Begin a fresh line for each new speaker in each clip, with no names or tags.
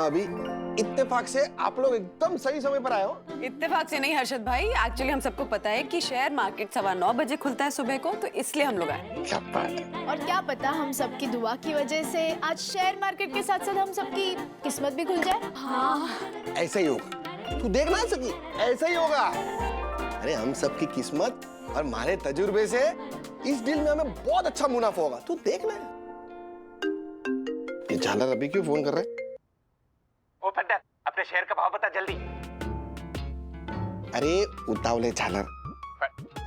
अभी इत्तेफाक से आप लोग एकदम सही समय पर आए हो।
इत्तेफाक से नहीं हर्षद भाई, एक्चुअली हम सबको पता है कि शेयर मार्केट 9:15 बजे खुलता है सुबह को, तो इसलिए हम लोग आए।
क्या बात है।
और क्या पता हम सबकी दुआ की वजह से आज शेयर मार्केट के साथ साथ हम सबकी किस्मत भी खुल जाए।
हाँ
ऐसा ही होगा, तू देख ना सकी, ऐसा ही होगा। अरे हम सबकी किस्मत और हमारे तजुर्बे से इस डील में हमें बहुत अच्छा मुनाफा होगा, तू देख ना। ये झालर अभी क्यों फोन कर रहा है?
ओ पंडित, अपने शेयर का भाव बता जल्दी।
अरे उतावले झालर,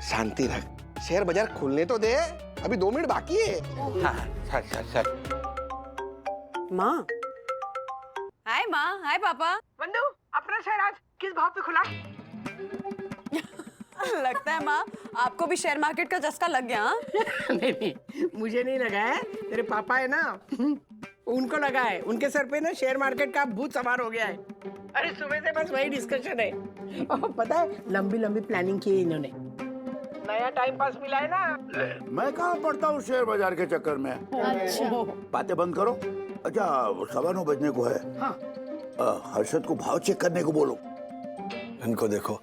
शांति रख, शेयर बाजार खुलने तो दे, अभी 2 मिनट बाकी है।
हाँ, सर।
माँ, हाय माँ, हाय पापा।
बंधु, अपना शेयर आज किस भाव पे खुला?
लगता है माँ आपको भी शेयर मार्केट का चस्का लग गया। हाँ?
नहीं, मुझे नहीं लगा है, तेरे पापा है ना, उनको लगा है। उनके सर पे ना शेयर मार्केट का भूत सवार हो गया है। अरे सुबह से बस वही डिस्कशन है। और पता है, लंबी लंबी प्लानिंग की है इन्होंने। नया टाइम पास मिला है ना।
मैं कहाँ पढ़ता हूँ शेयर बाजार के चक्कर में।
अच्छा।
बातें बंद करो। अच्छा 9:15 बजने को है।
हाँ।
हर्षद को भाव चेक करने को बोलो।
इनको देखो,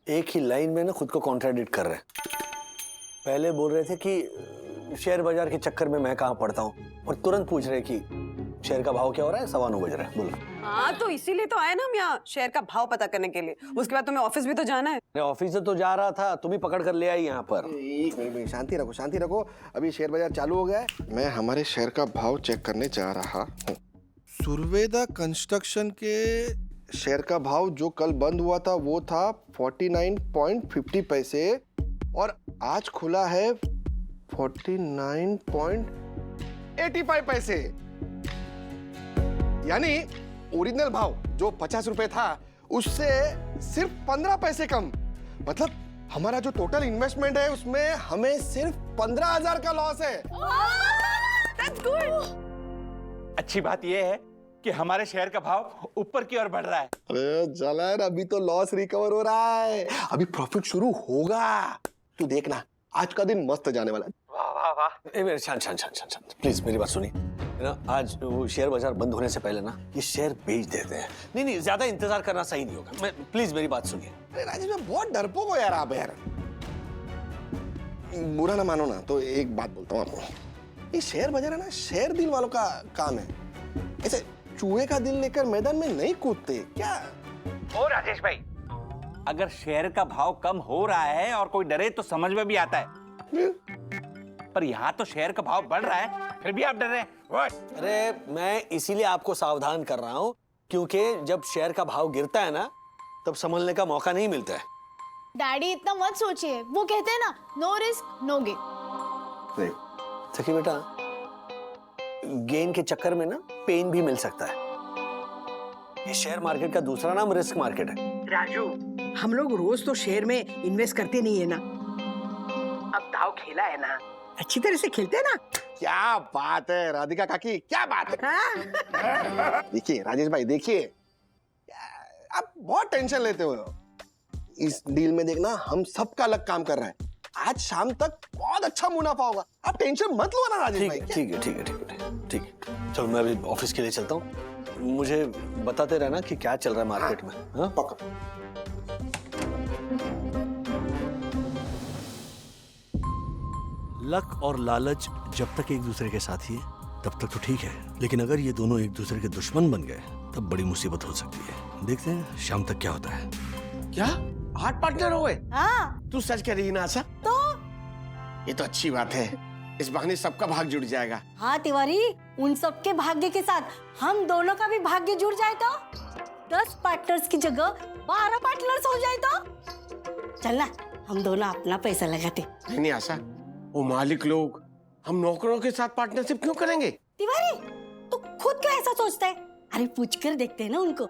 एक ही लाइन में ना खुद को कॉन्ट्राडिक्ट कर रहे हैं। पहले बोल रहे थे कि शेयर बाजार के चक्कर में मैं कहाँ पढ़ता हूँ, और तुरंत पूछ रहे कि शेयर का भाव क्या हो रहा है, 9:15 बज रहा है। बोलो।
हाँ तो इसीलिए तो आए ना हम यहाँ शेयर का भाव पता करने के लिए। उसके बाद तुम्हें ऑफिस भी तो जाना है।
अरे ऑफिस से तो जा रहा था, तुम ही पकड़ कर ले आई यहाँ पर।
एक मिनट, शांति रखो, शांति रखो। अभी शेयर बाजार चालू हो गया है, मैं हमारे शेयर का भाव चेक करने जा रहा हूँ। सुरवेदा कंस्ट्रक्शन के शेयर का भाव जो कल बंद हुआ था वो था 49.50 पैसे और आज खुला है 49.85 पैसे। यानी ओरिजिनल भाव जो 50 रुपए था उससे सिर्फ 15 पैसे कम। मतलब हमारा जो टोटल इन्वेस्टमेंट है उसमें हमें सिर्फ 15,000 का लॉस है।
That's good.
अच्छी बात यह है कि हमारे शेयर का भाव ऊपर की ओर बढ़ रहा है।
अरे जालर, अभी तो लॉस रिकवर हो रहा है, अभी प्रॉफिट शुरू होगा। तू देखना, आज का दिन मस्त जाने वाला है।
वाह वाह वाह।
शांत प्लीज मेरी बात सुनिए ना। आज वो शेयर बाजार बंद होने से पहले ना ये शेयर बेच देते हैं। नहीं, ज्यादा इंतजार करना सही नहीं होगा। प्लीज मेरी बात सुनिए।
अरे राजेश, मैं बहुत डरपोक हो यार आप यार। बुरा ना मानो ना तो एक बात बोलता हूँ आपको, ये शेयर बाजार है ना, शेयर दिल वालों का काम है। ऐसे चूहे का दिल लेकर मैदान में नहीं कूदते क्या?
ओ राजेश भाई, अगर शेयर का भाव कम हो रहा है और कोई डरे तो समझ में भी आता है, पर यहाँ तो शेयर का भाव बढ़ रहा है, फिर भी आप डर रहे हैं।
अरे मैं इसीलिए आपको सावधान कर रहा हूँ, क्योंकि जब शेयर का भाव गिरता है ना तब संभलने का मौका नहीं मिलता है।
डैडी इतना मत सोचिए, वो कहते हैं ना, नो रिस्क नो गेन।
सखी बेटा, गेन के चक्कर में ना पेन भी मिल सकता है। ये शेयर मार्केट का दूसरा नाम रिस्क मार्केट है।
राजू, हम लोग रोज तो शेयर में इन्वेस्ट करते नहीं है ना। अब दाव खेला है ना, अच्छी तरह से खेलते हैं ना।
क्या बात है राधिका काकी, क्या बात है। देखिए राजेश भाई, देखिए आप बहुत टेंशन लेते हो। इस डील में देखना हम सबका अलग काम कर रहा है। आज शाम तक बहुत अच्छा मुनाफा होगा, आप टेंशन मत लो ना राजेश भाई।
ठीक है। चलो मैं अभी ऑफिस के लिए चलता हूँ। मुझे बताते रहना कि क्या चल रहा है मार्केट में। हाँ?
पक्का।
लक और लालच जब तक एक दूसरे के साथी है तब तक तो ठीक है, लेकिन अगर ये दोनों एक दूसरे के दुश्मन बन गए तब बड़ी मुसीबत हो सकती है। देखते हैं शाम तक क्या होता है।
क्या हार्ट पार्टनर हो गए?
हाँ
तू सच कह रही है ना आशा?
तो
ये तो अच्छी बात है, इस बहाने सबका भाग जुड़ जाएगा।
हाँ तिवारी, उन सबके भाग्य के साथ हम दोनों का भी भाग्य जुड़ जाए तो 10 पार्टनर्स की जगह 12 पार्टनर्स हो जाए तो चलना, हम दोनों अपना पैसा लगाते।
नहीं आशा, वो मालिक लोग हम नौकरों के साथ पार्टनरशिप क्यों करेंगे?
तिवारी, तू खुद क्यों ऐसा सोचता है? अरे पूछ कर देखते हैं ना उनको।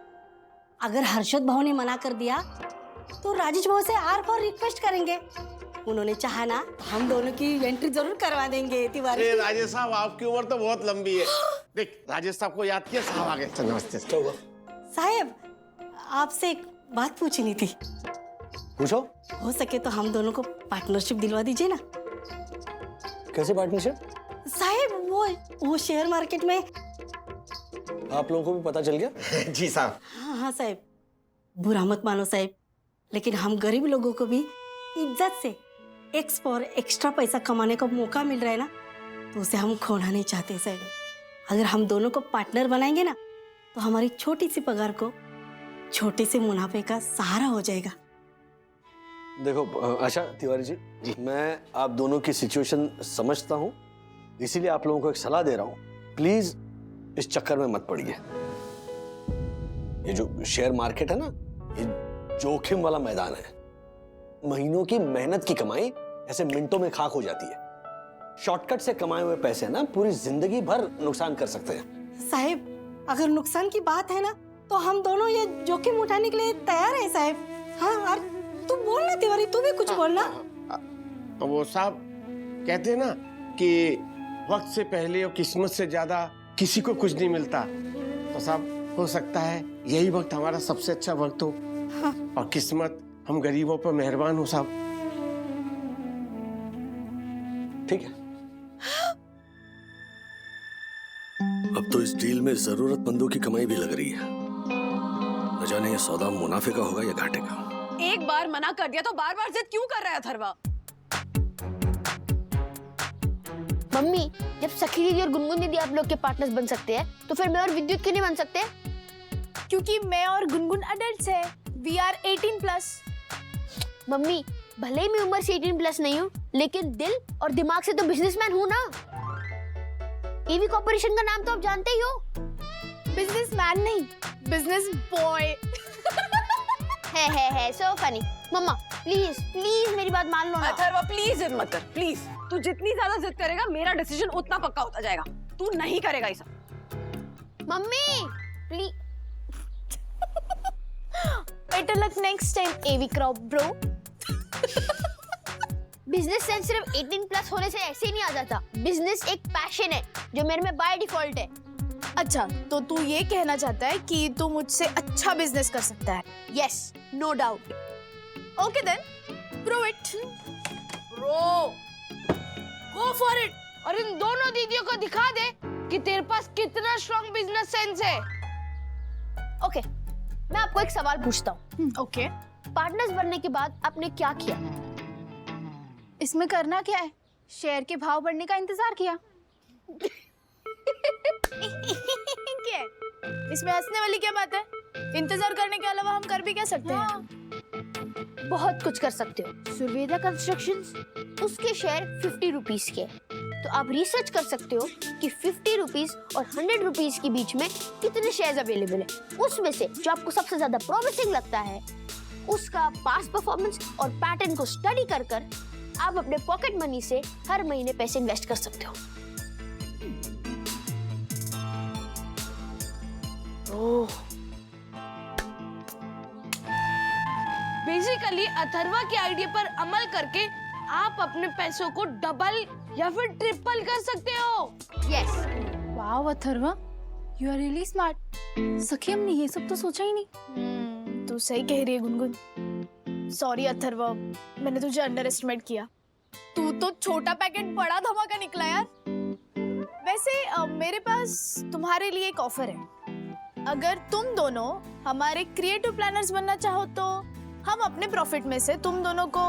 अगर हर्षद भाव ने मना कर दिया तो राजेश भाव से आर पार रिक्वेस्ट करेंगे। उन्होंने चाहा ना तो हम दोनों की एंट्री जरूर करवा देंगे। तिवारी,
अरे राजेश साहब, आपकी उम्र तो बहुत लंबी है। देख राजेश साहब को याद किया, साहब आ गए। नमस्ते
साहब, आपसे एक बात पूछनी थी।
पूछो।
हो सके तो हम दोनों को पार्टनरशिप दिलवा दीजिए ना।
कैसे पार्टनरशिप?
साहब वो शेयर मार्केट में
आप लोगों को भी पता चल गया?
जी साहब।
हाँ हाँ साहब, बुरा मत मानो साहब, लेकिन हम गरीब लोगों को भी इज्जत से एक्स्ट्रा पैसा कमाने का मौका मिल रहा है ना, तो उसे हम खोना नहीं चाहते साहब। अगर हम दोनों को पार्टनर बनाएंगे ना, तो हमारी छोटी सी पगार को छोटे से मुनाफे का सहारा हो जाएगा।
देखो आशा तिवारी जी, मैं आप दोनों की सिचुएशन समझता हूँ, इसीलिए आप लोगों को एक सलाह दे रहा हूँ, प्लीज इस चक्कर में मत पड़िए। ये जो शेयर मार्केट है ना, ये जोखिम वाला मैदान है। महीनों की मेहनत की कमाई ऐसे मिनटों में खाक हो जाती है। शॉर्टकट से कमाए हुए पैसे ना पूरी जिंदगी भर नुकसान कर सकते हैं।
साहब, अगर नुकसान की बात है ना, तो हम दोनों ये जोखिम उठाने के लिए तैयार हैं साहब। हाँ, और तू बोलना तिवारी, तू भी कुछ बोलना।
वो साहब कहते हैं ना कि वक्त से पहले और किस्मत से ज्यादा किसी को कुछ नहीं मिलता, तो साहब हो सकता है यही वक्त हमारा सबसे अच्छा वक्त हो। हाँ। और किस्मत हम गरीबों पर मेहरबान हो साहब।
ठीक है। अब तो इस डील में जरूरतमंदों की कमाई भी लग रही है। न जाने ये सौदा मुनाफे का होगा या घाटे का।
एक बार मना कर दिया तो बार बार जिद क्यों कर रहा है अथर्वा?
मम्मी, जब सखी दीदी और गुनगुन दीदी आप लोग के पार्टनर्स बन सकते हैं, तो फिर मैं और विद्युत क्यों नहीं बन सकते?
क्योंकि मैं और गुनगुन अडल्ट्स हैं। We are 18+।
मम्मी, भले ही मैं उम्र से 18+ नहीं हूँ, लेकिन दिल और दिमाग से तो बिजनेसमैन हूँ ना। एवी कॉर्पोरेशन का नाम तो आप जानते ही हो।
बिजनेसमैन नहीं, बिजनेस बॉय।
है so funny. Mama please please मेरी बात मान लो ना।
अथर्वा प्लीज जिद मत कर, प्लीज। तू जितनी ज्यादा जिद करेगा मेरा डिसीजन उतना पक्का होता जाएगा। तू नहीं करेगा ये सब।
Mummy please.
Better luck next time एवी क्रॉप ब्रो।
बिजनेस सेंस सिर्फ 18+ होने से ऐसे ही नहीं आ जाता। बिजनेस एक पैशन है जो मेरे में बाय डिफॉल्ट है।
अच्छा, तो तू ये कहना चाहता है कि तू मुझसे अच्छा बिजनेस कर सकता है?
Yes, no doubt.
Okay then, prove it.
Bro, go for it और इन दोनों दीदियों को दिखा दे कि तेरे पास कितना स्ट्रांग बिजनेस सेंस है। ओके, मैं आपको एक सवाल पूछता हूँ।
ओके।
पार्टनर्स बनने के बाद आपने क्या किया?
इसमें करना क्या है? शेयर के भाव बढ़ने का इंतजार किया। क्या है? इसमें हंसने वाली क्या बात है? इंतजार करने के अलावा हम कर भी क्या सकते हैं?
बहुत कुछ कर सकते हो। सुरवेदा कंस्ट्रक्शंस, उसके शेयर 50 रुपीस के, तो आप रिसर्च कर सकते हो कि 50 रुपीस और 100 रुपीस के बीच में कितने शेयर्स अवेलेबल है। उसमें से जो आपको सबसे ज्यादा प्रॉमिसिंग लगता है, उसका पास्ट परफॉर्मेंस और पैटर्न को स्टडी कर कर आप अपने पॉकेट मनी से हर महीने पैसे इन्वेस्ट कर सकते हो। बेसिकली अथर्वा के आइडिया पर अमल करके आप अपने पैसों को डबल या फिर ट्रिपल कर सकते हो। Yes.
Wow Atharva, you are really smart. Sakhi, हमने ये सब तो सोचा ही नहीं। तू सही कह रही है गुनगुन। सॉरी अथर्वा, मैंने तुझे अंडर एस्टिमेट किया। तू तो छोटा पैकेट बड़ा धमाका निकला यार। वैसे मेरे पास तुम्हारे लिए एक ऑफर है। अगर तुम दोनों हमारे क्रिएटिव प्लानर्स बनना चाहो, तो हम अपने प्रॉफिट में से तुम दोनों को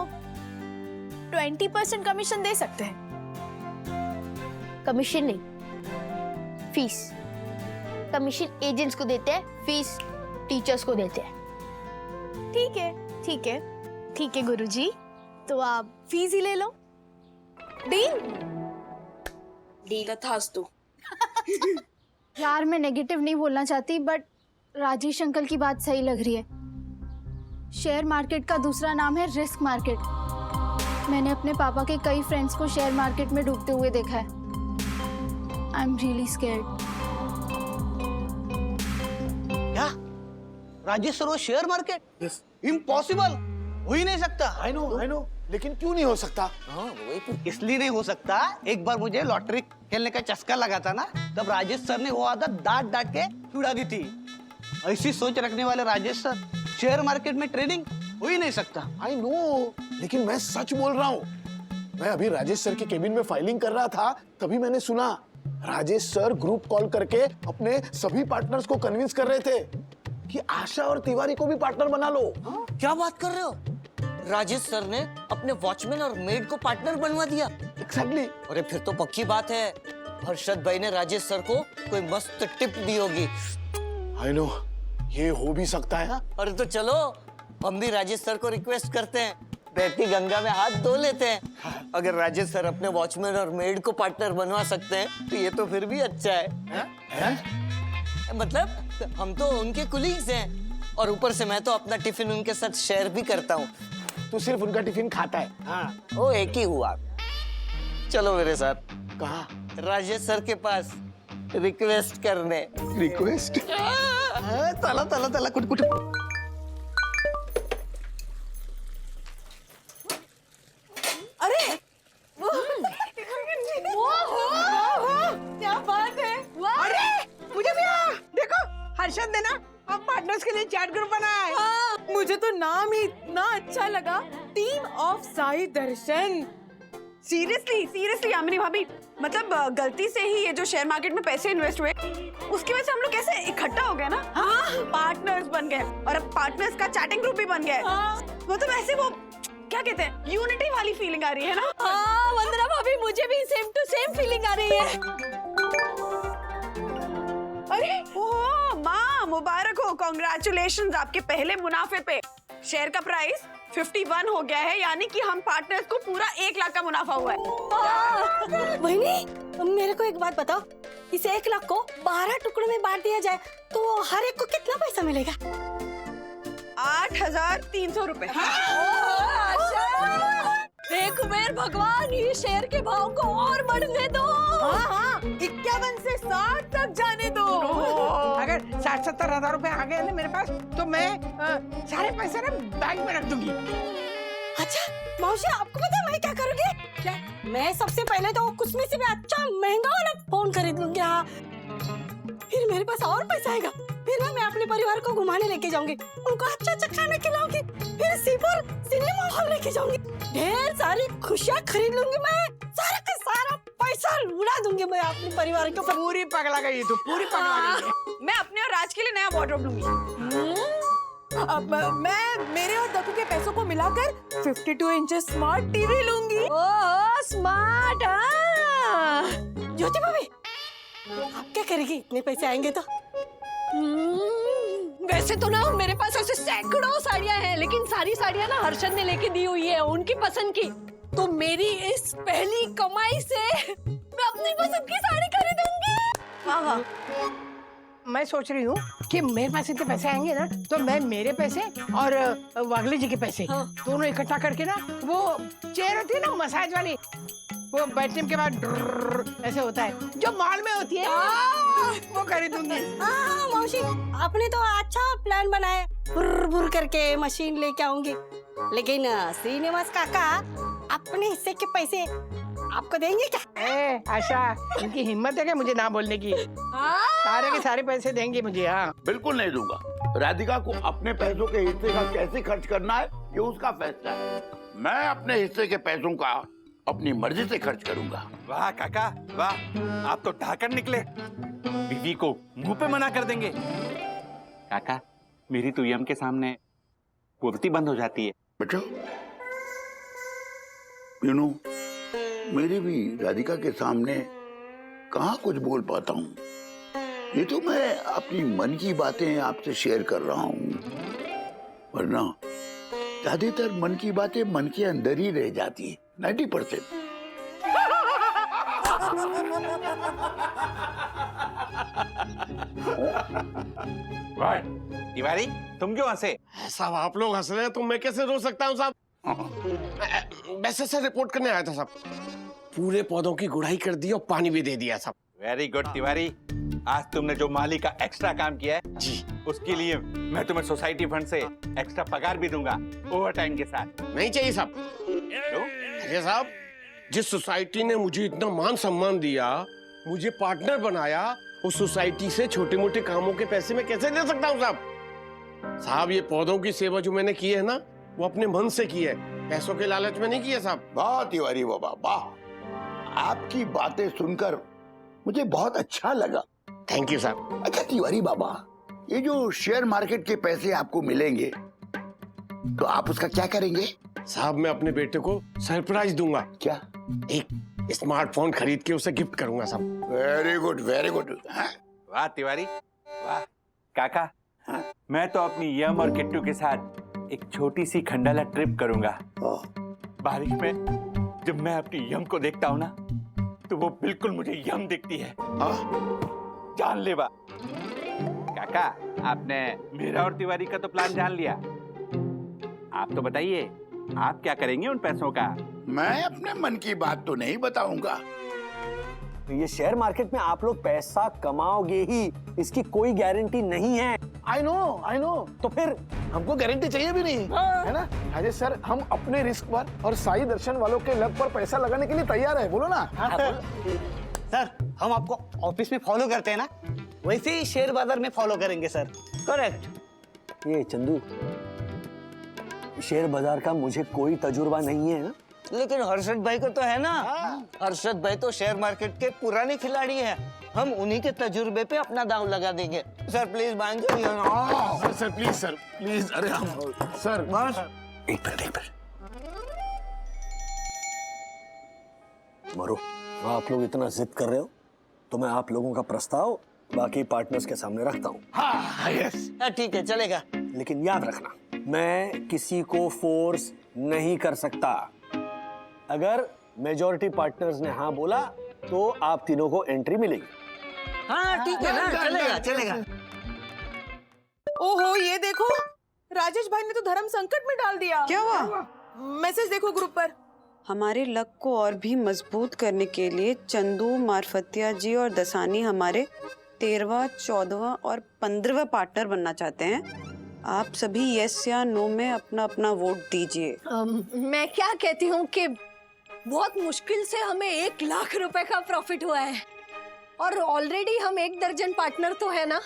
20% कमीशन दे सकते हैं।
कमीशन नहीं, फीस। कमीशन एजेंट्स को देते हैं, फीस टीचर्स को देते हैं।
ठीक है, ठीक है, ठीक है गुरुजी, तो आप फीस ही ले लो। डील?
डील था तू।
यार, मैं नेगेटिव नहीं बोलना चाहती, बट राजेश अंकल की बात सही लग रही है। शेयर मार्केट का दूसरा नाम है रिस्क मार्केट। मैंने अपने पापा के कई फ्रेंड्स को शेयर मार्केट में डूबते हुए देखा है। I am really scared.
क्या राजेश सर, वो शेयर मार्केट? इम्पॉसिबल, हो ही नहीं सकता।
आई नो, लेकिन क्यों नहीं हो सकता?
हाँ, वही तो। इसलिए नहीं हो सकता, एक बार मुझे लॉटरी खेलने का चस्का लगा था ना, तब राजेश सर ने वो आदत डांट डांट के छुड़ा दी थी। ऐसी सोच रखने वाले राजेश सर शेयर मार्केट में ट्रेडिंग हो ही नहीं सकता।
आई नो, लेकिन मैं सच बोल रहा हूँ। मैं अभी राजेश सर के केबिन में फाइलिंग कर रहा था, तभी मैंने सुना
राजेश सर ग्रुप कॉल करके अपने सभी पार्टनर्स को कन्विंस कर रहे थे कि आशा और तिवारी को भी पार्टनर बना लो।
क्या बात कर रहे हो? राजेश सर ने अपने वॉचमैन और मेड को पार्टनर बनवा दिया।
एग्जैक्टली।
अरे फिर तो पक्की बात है, हर्षद भाई ने राजेश सर को कोई मस्त टिप दी होगी।
आई नो, ये हो भी सकता है।
अरे तो चलो हम भी राजेश सर को रिक्वेस्ट करते हैं, बहती गंगा में हाथ धो लेते हैं। अगर राजेश सर अपने वॉचमैन और मेड को पार्टनर बनवा सकते हैं तो ये तो फिर भी अच्छा है? मतलब हम तो उनके कुलीग्स हैं और ऊपर से मैं तो अपना टिफिन उनके साथ शेयर भी करता हूँ।
तू सिर्फ उनका टिफिन खाता है?
हाँ, वो एक ही हुआ। चलो मेरे साथ।
कहाँ?
राजेश सर के पास रिक्वेस्ट करने।
रिक्वेस्ट?
चला चला चला कुछ कुछ।
अरे क्या बात है।
अरे मुझे भी देखो, हर्षद ने ना अब पार्टनर्स के लिए चैट ग्रुप बनाया है।
हाँ, मुझे तो नाम ही इतना अच्छा लगा, team of Sai Darshan. Seriously Yamini भाभी, मतलब गलती से ही ये जो शेयर मार्केट में पैसे इन्वेस्ट हुए उसकी वजह से हम लोग कैसे इकट्ठा हो गए ना। हाँ, पार्टनर्स बन गए और अब पार्टनर्स का चैटिंग ग्रुप भी बन गया है। हाँ, मतलब ऐसे वो क्या कहते हैं, यूनिटी वाली फीलिंग आ रही है ना। हाँ वंदना भाभी, मुझे भी सेम टू सेम फीलिंग आ रही है। अरे ओह माँ, मुबारक हो, कॉन्ग्रेचुलेशंस आपके पहले मुनाफे पे। शेयर का प्राइस 51 हो गया है, यानी कि हम पार्टनर्स को पूरा 1 लाख का मुनाफा हुआ है।
वहीनी, मेरे को एक बात बताओ, इस 1 लाख को 12 टुकड़ों में बांट दिया जाए तो हर एक को कितना पैसा मिलेगा?
8,300 रुपए।
देख कुबेर भगवान, ये शेयर के भाव को और बढ़ने दो।
हाँ, 51 से 60 तक जाने दो।
अगर 60-70 हजार रुपए आ गए ना मेरे पास तो मैं सारे पैसे ना बैंक में रख दूंगी।
अच्छा मौसी, आपको पता है मैं क्या करूँगी? क्या? मैं सबसे पहले तो कुछ में से भी अच्छा महंगा वाला फोन खरीद लूंगी। हाँ, फिर मेरे पास और पैसा आएगा, फिर मैं अपने परिवार को घुमाने लेके जाऊंगी, उनको अच्छा अच्छा खाना खिलाऊंगी, फिर सीपर सिनेमा हॉल लेके जाऊंगी, ढेर सारी खुशियाँ खरीद लूंगी, मैं सारा का सारा पैसा उड़ा दूंगी मैं अपने परिवार को।
पूरी पगला गई तू, पूरी पगला गई।
मैं अपने और राज के लिए नया वार्डरोब लूंगी। अब मैं मेरे और दत्तू के पैसों को मिलाकर 52 इंचेस स्मार्ट टीवी लूंगी। Oh smart.
ज्योति भाभी, आप क्या करेगी इतने पैसे आएंगे तो?
वैसे तो ना मेरे पास ऐसे सैकड़ों साड़ियां हैं, लेकिन सारी साड़ियां ना हर्षद ने लेके दी हुई है, उनकी पसंद की। तो मेरी इस पहली कमाई से मैं अपनी पसंद की साड़ी खरीदूंगी।
वाह वाह।
मैं सोच रही हूँ कि मेरे पास इतने पैसे आएंगे ना तो मैं मेरे पैसे और वागले जी के पैसे दोनों इकट्ठा करके ना, वो चेयर होती है ना मसाज वाली, वो बैठने के बाद ऐसे होता है जो मॉल में होती है, वो खरीदूंगी।
हाँ मौसी, आपने तो अच्छा प्लान बनाया, बुर बुर करके मशीन लेके आऊंगी। लेकिन श्रीनिवास काका अपने हिस्से के पैसे आपको देंगे क्या?
आशा, इनकी हिम्मत है क्या मुझे ना बोलने की? सारे के सारे पैसे देंगे मुझे। हाँ
बिल्कुल नहीं दूंगा। राधिका को अपने पैसों के हिस्से का कैसे खर्च करना है ये उसका फैसला है। मैं अपने हिस्से के पैसों का अपनी मर्जी से खर्च करूंगा।
वाह काका वाह, आप तो ढाकर निकले, बीवी को मुंह पे मना कर देंगे। काका, मेरी तो यम के सामने पूर्ति बंद हो जाती है।
बेटा, मेरी भी राधिका के सामने कहाँ कुछ बोल पाता हूँ। ये तो मैं अपनी मन की बातें आपसे शेयर कर रहा हूँ, वरना ज्यादातर मन की बातें मन के अंदर ही रह जाती है, 90%।
तिवारी, तुम क्यों हंसे?
साहब आप लोग हंस रहे हैं तो मैं कैसे रो सकता हूँ साहब? वैसे से रिपोर्ट करने आया था साहब, पूरे पौधों की गुड़ाई कर दी और पानी भी दे दिया साहब।
वेरी गुड तिवारी, आज तुमने जो माली का एक्स्ट्रा काम किया है
जी,
उसके लिए मैं तुम्हें सोसाइटी फंड से एक्स्ट्रा पगार भी दूंगा, ओवर टाइम के साथ।
नहीं चाहिए साहब। अरे साहब, जिस सोसाइटी ने मुझे इतना मान सम्मान दिया, मुझे पार्टनर बनाया, उस सोसाइटी से छोटे मोटे कामों के पैसे मैं कैसे दे सकता हूँ साहब? साहब, ये पौधों की सेवा जो मैंने की है ना, वो अपने मन से की है, पैसों के लालच में नहीं की है साहब।
वाह तिवारी बाबा वाह, आपकी बातें सुनकर मुझे बहुत अच्छा लगा।
थैंक यू साहब।
अच्छा तिवारी बाबा, ये जो शेयर मार्केट के पैसे आपको मिलेंगे तो आप उसका क्या करेंगे?
साहब मैं अपने बेटे को सरप्राइज दूंगा।
क्या?
एक स्मार्टफोन खरीद के उसे गिफ्ट करूंगा साहब।
Very good very good.
वाह तिवारी वाह। काका मैं तो अपनी यम और किट्टू के साथ एक छोटी सी खंडाला ट्रिप करूंगा। बारिश में जब मैं अपनी यम को देखता हूँ ना तो वो बिल्कुल मुझे यम दिखती है। जानलेवा। काका आपने मेरा और तिवारी का तो प्लान जान लिया, आप तो बताइए आप क्या करेंगे उन पैसों का?
मैं अपने मन की बात तो नहीं बताऊंगा।
ये शेयर मार्केट में आप लोग पैसा कमाओगे ही, इसकी कोई गारंटी नहीं है।
I know. तो फिर हमको गारंटी चाहिए भी नहीं, है ना राजेश सर? हम अपने रिस्क पर और साई दर्शन वालों के लक पर पैसा लगाने के लिए तैयार है, बोलो ना।
सर हम आपको ऑफिस में फॉलो करते हैं ना, वैसे ही शेयर बाजार में फॉलो करेंगे सर। करेक्ट।
ये चंदू, शेयर बाजार का मुझे कोई तजुर्बा नहीं है ना?
लेकिन हर्षद भाई को तो है ना। हर्षद भाई तो शेयर मार्केट के पुराने खिलाड़ी हैं, हम उन्हीं के तजुर्बे पे अपना दांव लगा देंगे। सर प्लीज मान जाइए।
Sir please. अरे हम सर
बस
एक मिनट मरो, आप लोग इतना जिद कर रहे हो तो मैं आप लोगों का प्रस्ताव बाकी पार्टनर्स के सामने रखता हूँ।
हाँ यस
ठीक है चलेगा।
लेकिन याद रखना, मैं किसी को फोर्स नहीं कर सकता। अगर मेजॉरिटी पार्टनर्स ने हाँ बोला तो आप तीनों को एंट्री मिलेगी।
हाँ ठीक है ना, चलेगा।
ओहो ये देखो, राजेश भाई ने तो धर्म संकट में डाल दिया। क्या हुआ? मैसेज देखो ग्रुप पर।
हमारे लक को और भी मजबूत करने के लिए चंदू, मारफतिया जी और दसानी हमारे 13वां, 14वां और 15वां पार्टनर बनना चाहते हैं। आप सभी यस या नो में अपना अपना वोट दीजिए।
मैं क्या कहती हूँ कि बहुत मुश्किल से हमें 1 लाख रुपए का प्रॉफिट हुआ है और ऑलरेडी हम 1 दर्जन पार्टनर तो है ना।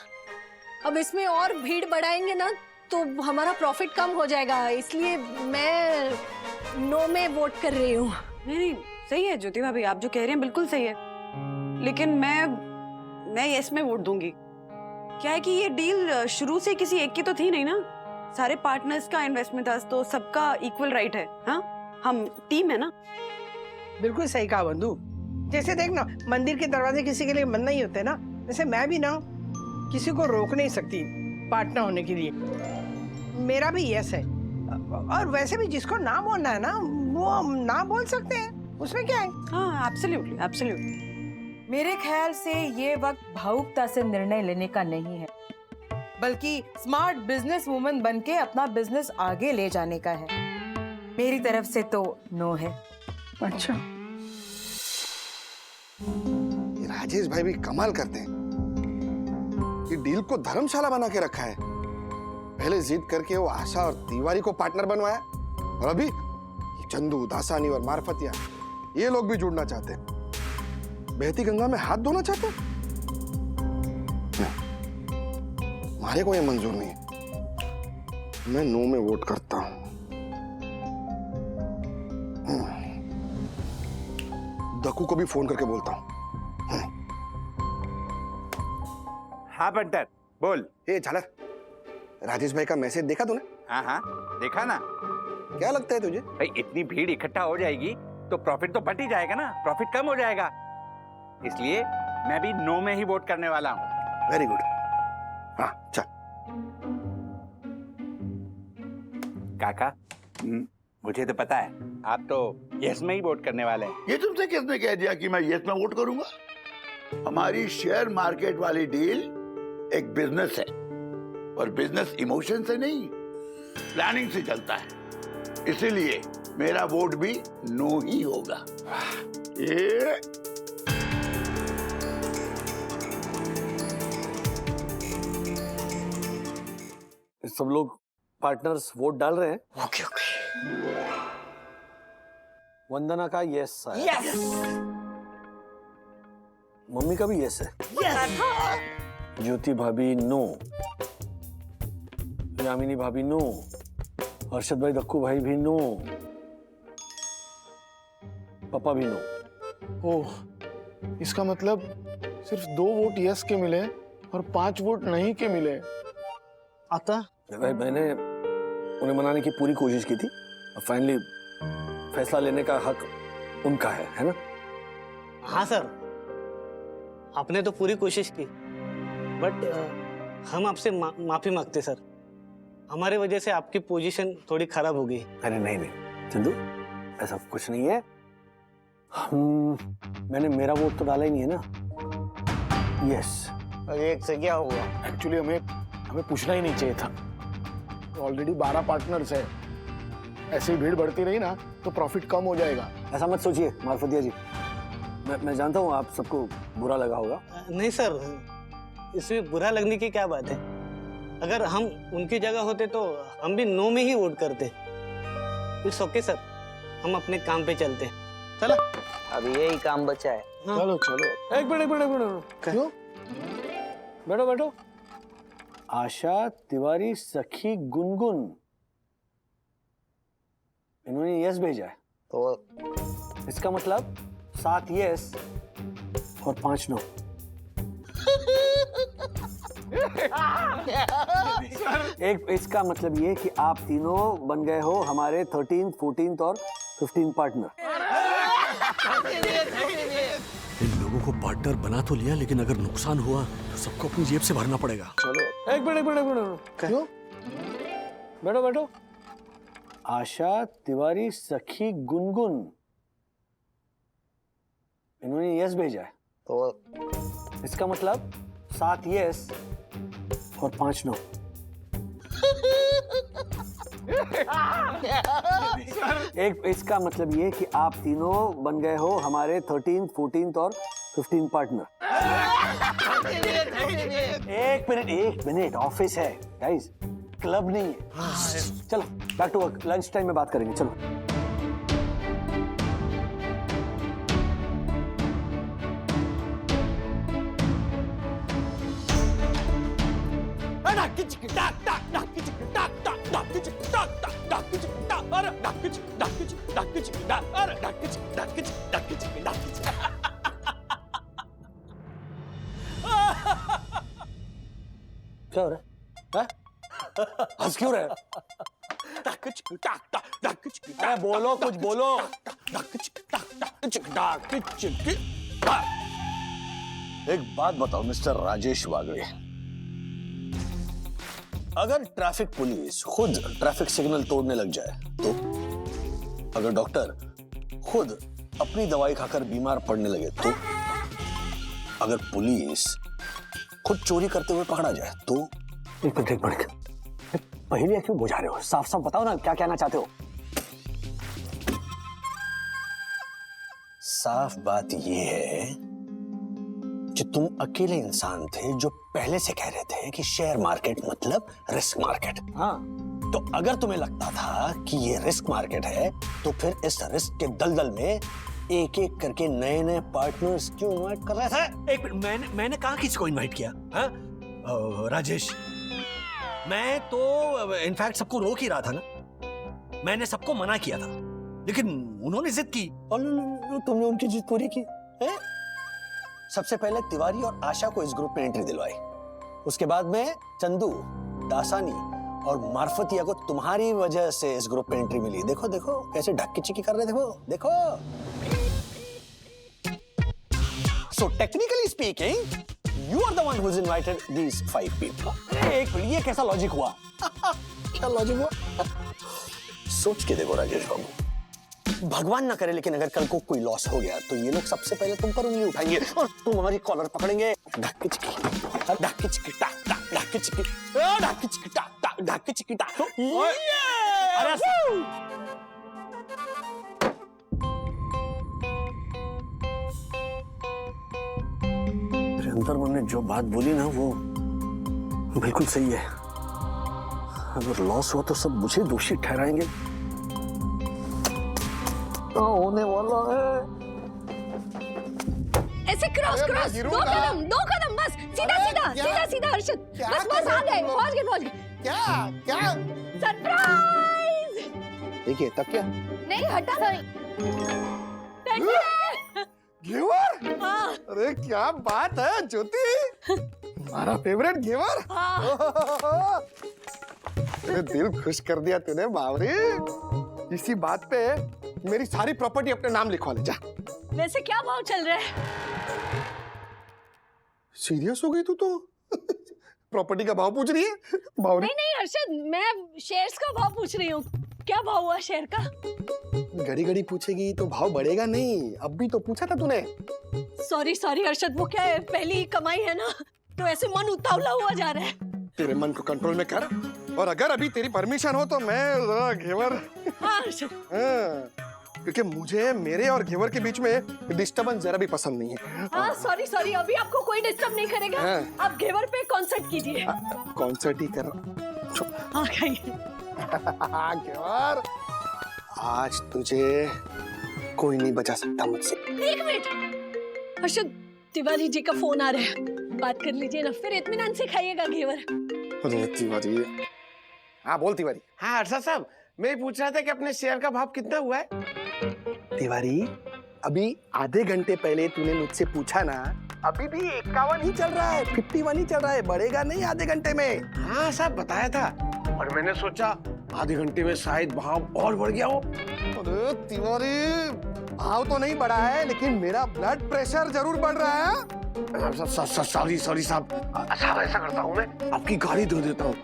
अब इसमें और भीड़ बढ़ाएंगे ना तो हमारा प्रॉफिट कम हो जाएगा, इसलिए मैं नो में वोट कर रही हूँ।
नहीं सही है ज्योति भाभी, आप जो कह रहे हैं बिल्कुल सही है, लेकिन मैं यस में वोट दूंगी। क्या है कि ये डील शुरू से किसी एक की तो थी नहीं ना, सारे पार्टनर्स का इन्वेस्टमेंट था तो सबका इक्वल राइट है। हाँ हम टीम है ना।
बिल्कुल सही कहा बंधु। जैसे देख ना, मंदिर के दरवाजे किसी के लिए बंद नहीं होते ना, वैसे मैं भी ना किसी को रोक नहीं सकती पार्टनर होने के लिए। मेरा भी यस है, और वैसे भी जिसको ना बोलना है ना वो ना बोल सकते हैं, उसमें क्या है।
हाँ एब्सोल्युटली।
मेरे ख्याल से ये वक्त भावुकता से निर्णय लेने का नहीं है, बल्कि स्मार्ट बिजनेस वुमन बनके अपना बिजनेस आगे ले जाने का है। मेरी तरफ से तो नो है।
अच्छा,
ये राजेश भाई भी कमाल करते हैं। ये डील को धर्मशाला बना के रखा है। पहले जिद करके वो आशा और तिवारी को पार्टनर बनवाया, और अभी ये चंदू, दासानी और मारफतिया ये लोग भी जुड़ना चाहते हैं। बहती गंगा में हाथ धोना चाहते हैं। हमारे को ये मंजूर नहीं है। मैं नो में वोट करता हूं। दकू को भी फोन करके बोलता हूं।
हाँ बंटर बोल।
ए झालर, राजेश भाई का मैसेज देखा तूने?
हाँ देखा ना।
क्या लगता है तुझे?
भाई इतनी भीड़ इकट्ठा हो जाएगी तो प्रॉफिट तो बढ़ ही जाएगा ना, प्रॉफिट कम हो जाएगा, इसलिए मैं भी नो में ही वोट करने वाला हूँ।
Very good. हाँ चल।
काका मुझे तो पता है आप तो यस में ही वोट करने वाले हैं।
ये तुमसे किसने कह दिया कि मैं यस में वोट करूंगा? हमारी शेयर मार्केट वाली डील एक बिजनेस है, और बिजनेस इमोशन से नहीं प्लानिंग से चलता है, इसीलिए मेरा वोट भी नो ही होगा। ये
सब लोग पार्टनर्स वोट डाल रहे हैं।
ओके।
वंदना का यस है। मम्मी का भी यस है। ज्योति भाभी नो, यामिनी भाभी नो, हर्षद भाई, दक्कू भाई भी नो, पापा भी नो।
ओह, इसका मतलब
सिर्फ 2 वोट यस के मिले और 5 वोट नहीं के मिले।
आता भाई, मैंने उन्हें मनाने की पूरी कोशिश की थी और फाइनली फैसला लेने का हक उनका है ना?
हाँ सर, आपने तो पूरी कोशिश की, बट हम आपसे माफी मांगते सर। हमारे वजह से आपकी पोजीशन थोड़ी खराब हो गई।
अरे नहीं चंदू, ऐसा कुछ नहीं है। मैंने मेरा वोट तो डाला ही नहीं है ना। यस।
एक से क्या हुआ? एक्चुअली हमें पूछना ही नहीं चाहिए था। ऑलरेडी 12 पार्टनर्स है, ऐसे ही भीड़ बढ़ती रही ना तो प्रॉफिट कम हो जाएगा।
ऐसा मत सोचिए मार्फतिया जी, मैं जानता हूँ आप सबको बुरा लगा होगा।
नहीं सर, इसमें बुरा लगने की क्या बात है। अगर हम उनकी जगह होते तो हम भी नो में ही वोट करते। इट्स ओके सर, हम अपने काम पे चलते। चलो,
अभी यही काम बचा है।
हाँ।
चलो एक मिनट क्यों?
बैठो। आशा तिवारी सखी गुनगुन, इन्होंने यस भेजा है,
तो
इसका मतलब 7 यस और 5 नो। इसका मतलब ये कि आप तीनों बन गए हो हमारे 13th, 14th और 15th पार्टनर।
इन लोगों को पार्टनर बना तो लिया, लेकिन अगर नुकसान हुआ तो सबको अपनी जेब से भरना पड़ेगा।
चलो एक मिनट क्यों?
बैठो। आशा तिवारी सखी गुनगुन, इन्होंने यस भेजा है,
तो
इसका मतलब 7 यस और 5 नो। इसका मतलब ये कि आप तीनों बन गए हो हमारे 13th, 14th और 15th पार्टनर। एक मिनट, ऑफिस है गाइस, क्लब नहीं है। चलो back to work, lunch time में बात करेंगे। चलो क्या हो रहा है? हंस क्यों रहे? अरे बोलो, कुछ बोलो।
एक बात बताओ मिस्टर राजेश वागड़े, अगर ट्रैफिक पुलिस खुद ट्रैफिक सिग्नल तोड़ने लग जाए तो? अगर डॉक्टर खुद अपनी दवाई खाकर बीमार पड़ने लगे तो? अगर पुलिस खुद चोरी करते हुए पकड़ा जाए तो?
एक मिनट, पहले क्यों बुझा रहे हो? साफ साफ बताओ ना, क्या कहना चाहते हो?
साफ बात यह है कि तुम अकेले इंसान थे जो पहले से कह रहे थे कि शेयर मार्केट मतलब रिस्क मार्केट।
हाँ,
तो अगर तुम्हें लगता था कि ये रिस्क मार्केट है तो फिर इस रिस्क के दलदल में एक एक करके नए नए पार्टनर्स क्यों इनवाइट कर रहे थे?
एक मिनट, मैंने कहाँ किसी को इनवाइट किया? हाँ राजेश, मैं तो इनफैक्ट सबको रोक ही रहा था ना। मैंने सबको मना किया था, लेकिन उन्होंने जिद की
और तुमने उनकी जिद पूरी की है? सबसे पहले तिवारी और आशा को इस ग्रुप में एंट्री दिलवाई, उसके बाद में चंदू, दासानी और मार्फतिया को तुम्हारी वजह से इस ग्रुप में एंट्री मिली। देखो देखो कैसे ढक्की चिक्की कर रहे थे वो, देखो। So technically speaking, you are the one who's invited these 5 people.
एक मिनट, ये कैसा लॉजिक हुआ?
क्या लॉजिक हुआ? सोच के देखो राजेश बाबू, भगवान ना करे लेकिन अगर कल को कोई लॉस हो गया तो ये लोग सबसे पहले तुम पर उंगली उठाएंगे और तुम हमारी कॉलर पकड़ेंगे। ढक्की चिक्की, ढक्की चिक्की टाक टाक, ढक्की चिक्की, ढक्की चिक्की टाक टाक, ढक्की चिक्की टाक।
अंदर मैंने जो बात बोली ना वो बिल्कुल सही है। अगर लॉस हुआ तो सब मुझे दोषी ठहराएंगे। होने वाला है।
ऐसे क्रॉस दो कदम बस, सीधा हर्षद, बस आ गए, पहुंच गए।
क्या?
सरप्राइज!
देखिए तब क्या?
नहीं हटा, सॉरी।
घेवर?
हाँ।
अरे क्या बात है ज्योति, हमारा फेवरेट घेवर।
हाँ।
तेरे दिल खुश कर दिया तूने बावरी। इसी बात पे मेरी सारी प्रॉपर्टी अपने नाम लिखवा ले जा।
वैसे क्या भाव चल रहा है?
सीरियस हो गई तू तो? प्रॉपर्टी का भाव पूछ रही है बावरी?
नहीं नहीं हर्षद, मैं शेयर्स का भाव पूछ रही हूँ। क्या भाव हुआ शेयर का?
घड़ी घड़ी पूछेगी तो भाव बढ़ेगा नहीं, अब भी तो पूछा था तूने।
सॉरी सॉरी हर्षद, वो क्या है, पहली कमाई है ना, तो ऐसे मन उतावला हुआ जा रहा है।
तेरे मन को कंट्रोल में कर, और अगर अभी तेरी परमिशन हो तो मैं जरा घेवर।
हाँ हर्षद।
हाँ, क्योंकि मुझे मेरे और घेवर के बीच में डिस्टर्बेंस जरा भी पसंद नहीं है।
हाँ सॉरी सॉरी, अभी आपको कोई डिस्टर्ब नहीं करेगा।
हाँ।
आप घेवर पे कॉन्सर्ट कीजिए।
कॉन्सर्ट ही कर।
हाँ खाइए।
घेवर, आज तुझे कोई नहीं बचा सकता मुझसे।
एक मिनट हर्षद, तिवारी जी का फोन आ रहा है, बात कर लीजिए ना, फिर इत्मीनान से खाइएगा घेवर।
अरे तिवारी। हाँ बोल तिवारी।
हाँ हर्षद साहब, मैं पूछ रहा था कि अपने शेयर का भाव कितना हुआ है?
तिवारी, अभी आधे घंटे पहले तूने मुझसे पूछा ना, अभी भी 51 ही चल रहा है, 51 ही चल रहा है, बढ़ेगा नहीं आधे घंटे में।
हाँ साहब बताया था, और मैंने सोचा आधे घंटे में शायद भाव और बढ़ गया हो।
अरे तिवारी, भाव तो नहीं बढ़ा है, लेकिन मेरा ब्लड प्रेशर जरूर बढ़ रहा है।
सॉरी सॉरी साहब, अच्छा ऐसा करता हूँ, मैं आपकी गाड़ी धो देता हूँ,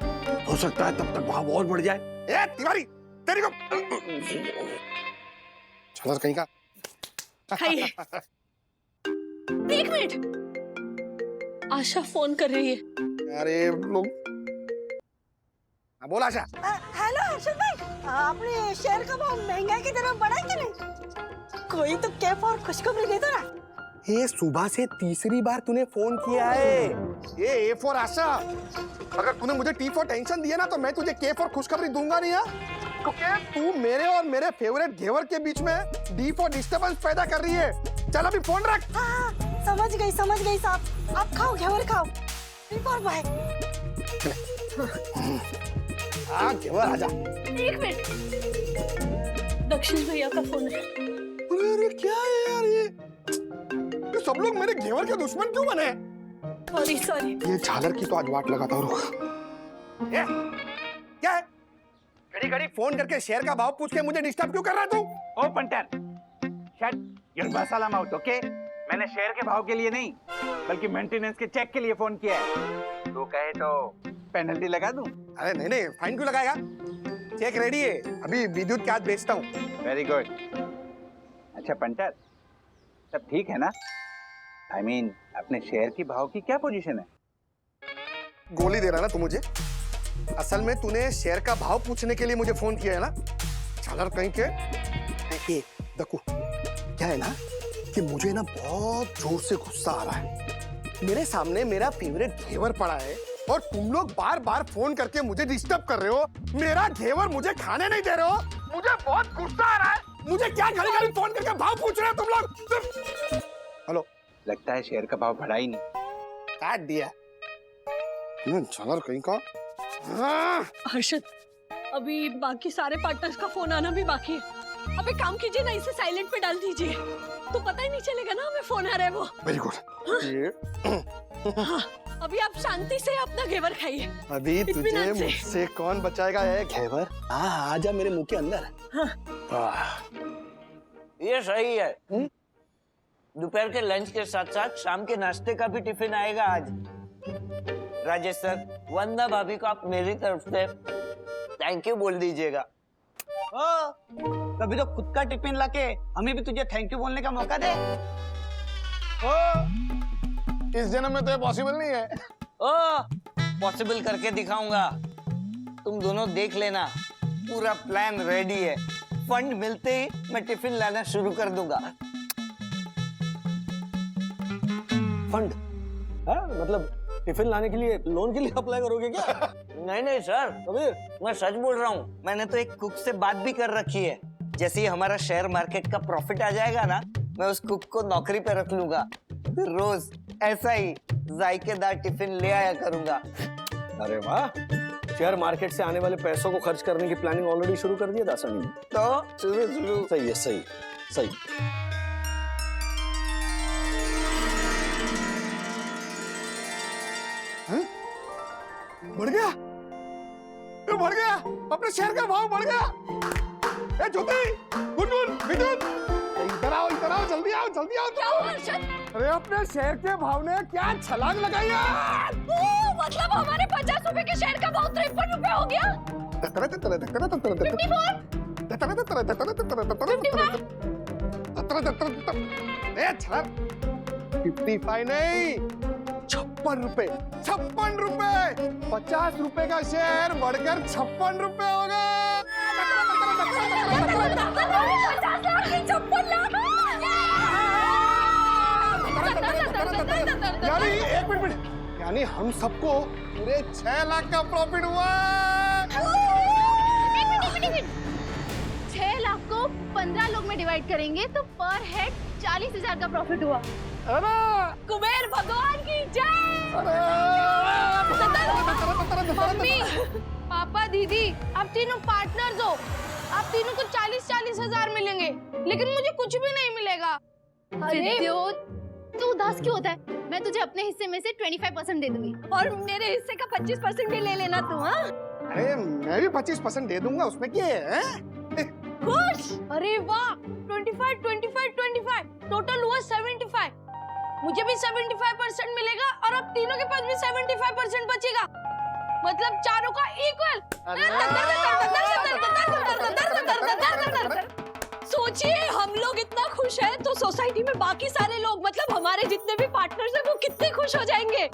हो सकता है तब तक भाव और बढ़ जाए।
ए तिवारी, तेरी को चलो कहीं का।
खाइए। एक मिनट, आशा फोन कर रही है।
अरे लोग, बोल आशा।
हेलो हर्षद भाई, आपने शेयर का भाव महंगाई की तरफ बढ़ा कि नहीं? कोई तो कैफ और खुशखबरी दे दो ना।
ये सुबह से तीसरी बार तूने फोन किया है। ये ए फॉर आशा, अगर तूने मुझे टी फॉर टेंशन दिया ना, तो मैं तुझे के फॉर खुशखबरी दूंगा नहीं। क्योंकि तू मेरे और मेरे फेवरेट घेवर के बीच में डी फॉर डिस्टर्बेंस पैदा कर रही है। चल अभी फोन रख।
हाँ, समझ गई साहब, आप खाओ घेवर खाओ। Tea for bye.
हाँ घेवर आजा।
एक मिनट, दक्षिण भैया का फोन है।
अरे क्या है यार ये सब लोग मेरे घेवर के दुश्मन क्यों बने?
Sorry sorry.
ये झालर की तो आज वाट लगाता हूँ। क्या है? घड़ी घड़ी फोन करके शेयर का भाव पूछ के मुझे डिस्टर्ब क्यों कर रहा तू?
ओ punter, shut your masala mouth, okay? मैंने शेयर के भाव के लिए नहीं, बल्कि मेंटेनेंस के चेक के लिए फोन किया है। तो कहे तो पेनल्टी लगा दूं?
अरे नहीं नहीं, फाइन क्यों लगाएगा? चेक रेडी है, अभी विद्युत के हाथ बेचता हूँ।
Very good. अच्छा पंटर, सब ठीक है ना? I mean, अपने शेयर की भाव की क्या पोजीशन है?
गोली दे रहा ना तू मुझे? असल में तूने शेयर का भाव पूछने के लिए मुझे फोन किया है ना? झालर कहीं के। देखिए देखो, क्या है ना कि मुझे ना बहुत जोर से गुस्सा आ रहा है। मेरे सामने मेरा फेवरेट घेवर पड़ा है और तुम लोग बार बार फोन करके मुझे डिस्टर्ब कर रहे हो। मेरा घेवर मुझे खाने नहीं दे रहे हो। मुझे बहुत गुस्सा आ रहा है। मुझे क्या घड़ी घड़ी फोन करके भाव पूछ रहे हो तुम लोग? हेलो,
लगता है शेयर का भाव बढ़ा ही नहीं।
काट दिया झालर कहीं का।
हर्षद, अभी बाकी सारे पार्टनर्स का फोन आना भी बाकी है। अब एक काम कीजिए ना, इसे साइलेंट पे डाल दीजिए, तो पता ही नहीं चलेगा ना हमें फोन आ रहा है वो।
Very good.
हाँ, अभी आप शांति से अपना घेवर खाइए।
अभी तुझे
इत्मीनान से।
मुझसे कौन बचाएगा ये घेवर? हाँ, आजा मेरे मुंह के अंदर।
ये सही है। दोपहर के लंच के साथ साथ शाम के नाश्ते का भी टिफिन आएगा आज। राजेश सर, वंदना भाभी को आप मेरी तरफ से थैंक यू बोल दीजिएगा।
कभी तो खुद का टिफिन लाके हमें भी तुझे थैंक यू बोलने का मौका दे।
इस जन्म में तो ये पॉसिबल नहीं है।
पॉसिबल करके दिखाऊंगा। तुम दोनों देख लेना, पूरा प्लान रेडी है। फंड मिलते ही मैं टिफिन लाना शुरू कर दूंगा।
फंड? हाँ, मतलब टिफिन लाने के लिए लोन के लिए अप्लाई करोगे क्या?
नहीं नहीं सर, मैं सच बोल रहा हूँ। मैंने तो एक कुक से बात भी कर रखी है। जैसे ही हमारा शेयर मार्केट का प्रॉफिट आ जाएगा ना, मैं उस कुक को नौकरी पे रख लूंगा। फिर रोज ऐसा ही जायकेदार टिफिन ले आया करूंगा।
अरे वाह, शेयर मार्केट से आने वाले पैसों को खर्च करने की प्लानिंग ऑलरेडी शुरू कर दी है दासानी ने।
तो शुरू
सही है, सही सही।
बढ़ गया, ये बढ़ गया, अपने शेयर का भाव बढ़ गया। ए ज्योति, गुनगुन, मिथुन, इधर आओ, जल्दी आओ, जल्दी आओ।
क्या हुआ हर्षद?
अरे अपने शेयर के भाव ने क्या छलांग लगाई यार।
मतलब हमारे 50 रुपए के शेयर का भाव 53 रुपए हो गया।
55 नहीं, 56 रुपए, 56 रुपए, 50 रुपए का शेयर बढ़कर 56 रुपए हो गए।
50
यानी एक मिनट, यानी हम सबको पूरे 6 लाख का प्रॉफिट हुआ।
6 लाख को 15 लोग में डिवाइड करेंगे तो पर हेड 40,000 का प्रॉफिट हुआ।
कुबेर भगवान की जय।
मम्मी, पापा, दीदी, आप तीनों पार्टनर्स हो। आप तीनों को 40-40 हजार मिलेंगे, लेकिन मुझे कुछ भी नहीं मिलेगा। अरे तू उदास क्यों होता है? मैं तुझे अपने हिस्से में से 25% दे दूंगी
और मेरे हिस्से का 25% भी ले लेना तू। हाँ,
अरे मैं भी 25% दे दूंगा, उसमें क्या है?
खुश? अरे वाह, 25, 25, 25, टोटल हुआ 75। मुझे भी 75% मिलेगा और अब तीनों के पास भी 75% बचेगा, मतलब चारों का इक्वल।
सोचिए, हम लोग इतना खुश हैं तो सोसाइटी में बाकी सारे लोग, मतलब हमारे जितने भी पार्टनर्स हैं, वो कितने खुश हो जाएंगे।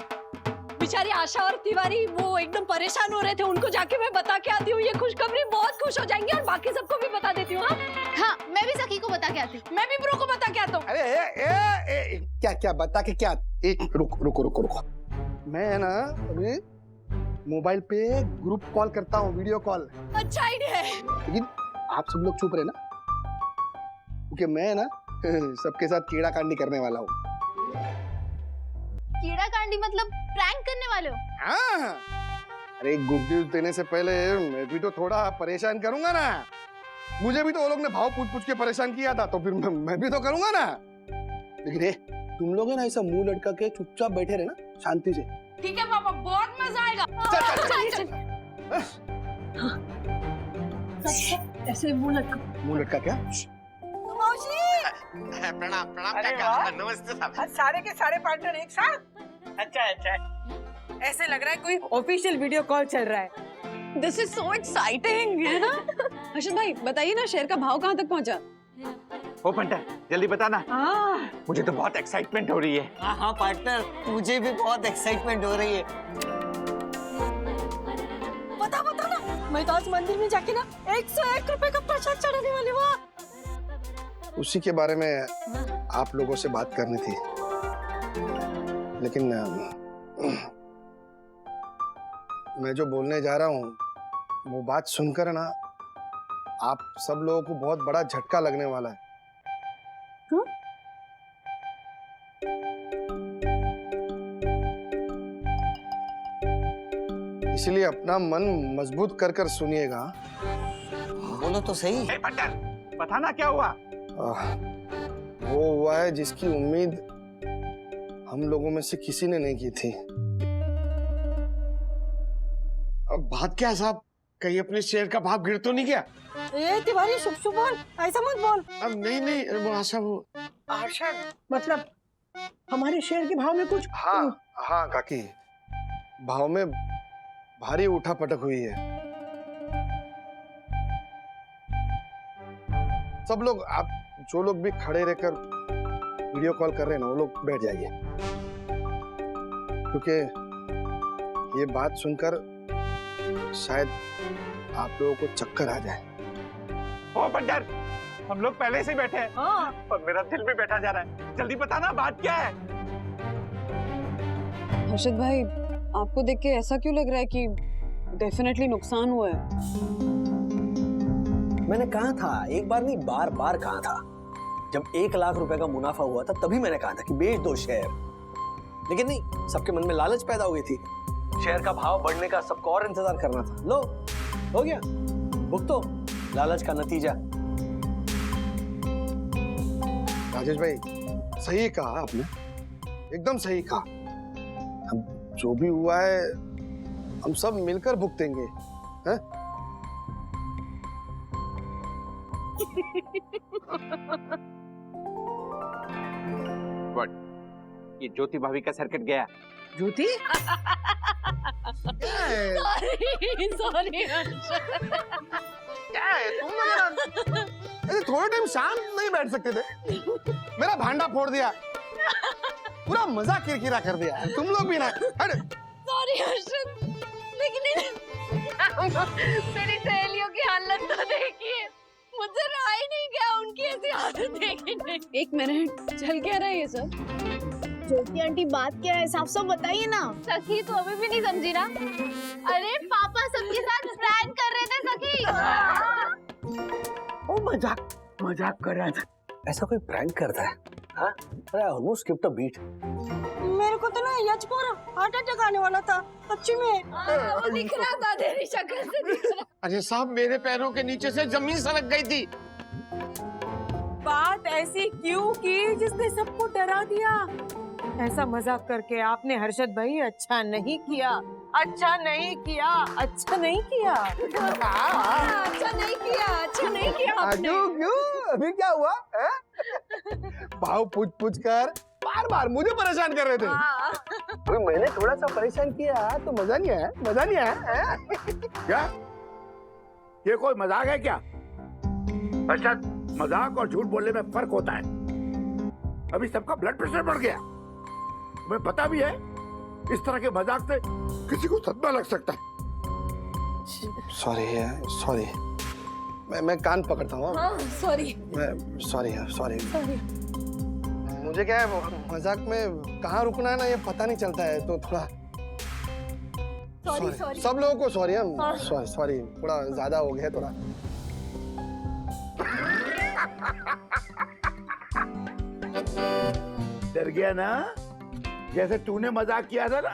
बेचारी आशा और तिवारी वो एकदम परेशान हो रहे थे, उनको जाके मैं बता के आती हूँ ये खुशखबरी, बहुत खुश हो जाएंगे और बाकी सबको भी बता देती हूँ।
हाँ, मैं भी सखी को बता के आती हूँ।
मैं भी ब्रो को बता के आता हूँ।
अरे क्या बता के क्या? एक रुको, मैं ना अभी मोबाइल पे ग्रुप कॉल करता हूँ, वीडियो कॉल।
अच्छा आइडिया है।
लेकिन आप सब लोग चुप रहे ना, क्योंकि मैं ना सबके साथ कीड़ा कांडी करने वाला हूँ।
कीड़ा कांडी मतलब प्रैंक करने वाले हो?
हाँ, अरे गुड न्यूज देने से पहले मैं भी तो थोड़ा परेशान करूंगा ना। मुझे भी तो वो लोग ने भाव पूछ के परेशान किया था, तो फिर मैं भी तो करूंगा ना। लेकिन तुम लोग है ना ऐसा मुंह लटका के चुपचाप बैठे रहे ना, शांति से।
ठीक है पापा, बहुत मजा आएगा। ऐसे मुंह
लटका क्या?
प्रणाम काका, नमस्ते साहब। सारे के सारे पार्टनर एक साथ। अच्छा, ऐसे लग रहा है कोई ऑफिशियल वीडियो कॉल चल रहा है।
दिस इज सो एक्साइटिंग, है ना? हर्षद भाई बताइए ना, शेयर का भाव कहाँ तक पहुँचा?
ओ पंटा, जल्दी बता ना। मुझे तो बहुत एक्साइटमेंट हो रही है।
हाँ पार्टनर, मुझे भी बहुत एक्साइटमेंट हो रही है।
बता ना, मैं तो आज मंदिर में जाके ना 101 रुपए का प्रसाद चढ़ाने वाली हूँ।
उसी के बारे में आप लोगों से बात करनी थी, लेकिन मैं जो बोलने जा रहा हूँ वो बात सुनकर ना आप सब लोगों को बहुत बड़ा झटका लगने वाला है। इसलिए अपना मन मजबूत कर कर सुनिएगा।
बोलो तो सही।
बता ना क्या हुआ?
वो हुआ है जिसकी उम्मीद हम लोगों में से किसी ने नहीं की थी।
अब बात क्या है साहब? कहीं अपने शेयर का भाव गिर तो नहीं गया?
ए तिवारी, शुभ बोल, ऐसा मत बोल।
अब नहीं, वो आशा, वो
मतलब हमारे शेयर के भाव में कुछ?
हाँ काकी, भाव में भारी उठापटक हुई है। सब लोग, आप जो लोग भी खड़े रहकर वीडियो कॉल कर रहे हैं ना, वो लोग बैठ जाइए, क्योंकि ये बात सुनकर शायद आप लोगों को चक्कर आ जाए।
ओ बंदर, हम लोग पहले से ही बैठे हैं। और मेरा दिल भी बैठा जा रहा है। जल्दी बता ना, बात क्या है?
हर्षद भाई, आपको देख के ऐसा क्यों लग रहा है कि डेफिनेटली नुकसान हुआ है?
मैंने कहा था, एक बार नहीं बार बार कहा था। जब 1 लाख रुपए का मुनाफा हुआ था तभी मैंने कहा था कि बेच दो शेयर, लेकिन नहीं, सबके मन में लालच पैदा हो गई थी। शेयर का भाव बढ़ने का सबको और इंतजार करना था। लो, हो गया, भुगतो लालच का नतीजा।
राजेश भाई, सही कहा आपने, एकदम सही कहा। अब जो भी हुआ है हम सब मिलकर भुगतेंगे, हैं?
गुड, ये ज्योति भाभी का सर कट गया।
ज्योति
सॉरी
क्या है तुम लोग? अरे थोड़े टाइम शांत नहीं बैठ सकते थे? मेरा भांडा फोड़ दिया, पूरा मजाक किरकिरा कर दिया। तुम लोग भी ना। अरे
सॉरी हर्षद, लेकिन मेरी सहेलियों की हालत तो देखिए, मुझे रहा ही नहीं गया उनकी ऐसी हालत देखने।
एक मिनट, चल क्या रहा है ये सब?
ज्योति आंटी बात क्या है, साफ साफ बताइए ना।
सखी तो अभी भी नहीं समझी ना। अरे पापा सबके साथ प्रैंक कर रहे थे सखी।
ओ मजाक कर रहा था।
ऐसा कोई प्रैंक करता है? हाँ? अरे ऑलमोस्ट स्किप्ड अ बीट।
मेरे को तो ना यजपुर हार्ट अटैक आने वाला था सच्ची में।
वो दिख रहा था, तेरी शक्ल से दिख रहा।
अरे साहब, मेरे पैरों के नीचे से जमीन सरक गई थी।
बात ऐसी क्यों की जिसने सबको डरा दिया? ऐसा मजाक करके आपने हर्षद भाई अच्छा नहीं किया, अच्छा नहीं किया, अच्छा नहीं किया।
अच्छा नहीं किया आपने।
क्यों? अभी क्या हुआ? भाव पूछ कर बार मुझे परेशान कर रहे थे। अभी मैंने थोड़ा सा परेशान किया तो मजा नहीं आया?
क्या ये कोई मजाक है क्या? अर्षद, मजाक और झूठ बोलने में फर्क होता है। अभी सबका ब्लड प्रेशर बढ़ गया, तुम्हें पता भी है। इस तरह के मजाक से किसी को सदमा लग सकता है।
सॉरी, मैं कान पकड़ता हूँ।
सॉरी।
सॉरी। मुझे क्या है, मजाक में कहाँ रुकना है ना ये पता नहीं चलता है, तो थोड़ा
सॉरी।
सब लोगों को सॉरी। सॉरी, थोड़ा ज्यादा हो गया थोड़ा।
डर गया ना? जैसे तूने मजाक किया था ना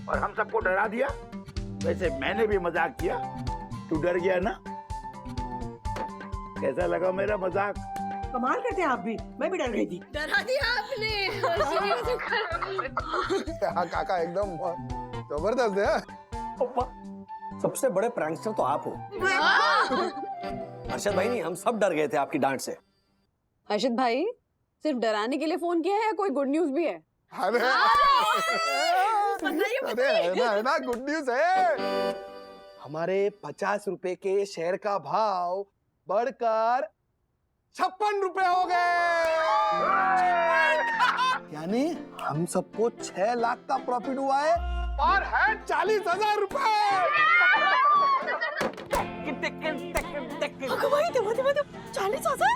और हम सबको डरा दिया, वैसे मैंने भी मजाक किया, तू डर गया ना? कैसा लगा मेरा मजाक?
कमाल करते हैं आप भी, मैं भी डर गई थी।
डरा दिया आपने।
हाँ काका, एकदम जबरदस्त है।
सबसे बड़े प्रैंकस्टर तो आप हो। हर्षद भाई नहीं, हम सब डर गए थे आपकी डांट से।
हर्षद भाई, सिर्फ डराने के लिए फोन किया है या कोई गुड न्यूज भी है?
अरे है ना, गुड न्यूज है। हमारे 50 रुपए के शेयर का भाव बढ़कर 56 रुपए हो गए। यानी हम सबको 6 लाख का प्रॉफिट हुआ है और है 40,000 रुपए।
भाई दे 40,000।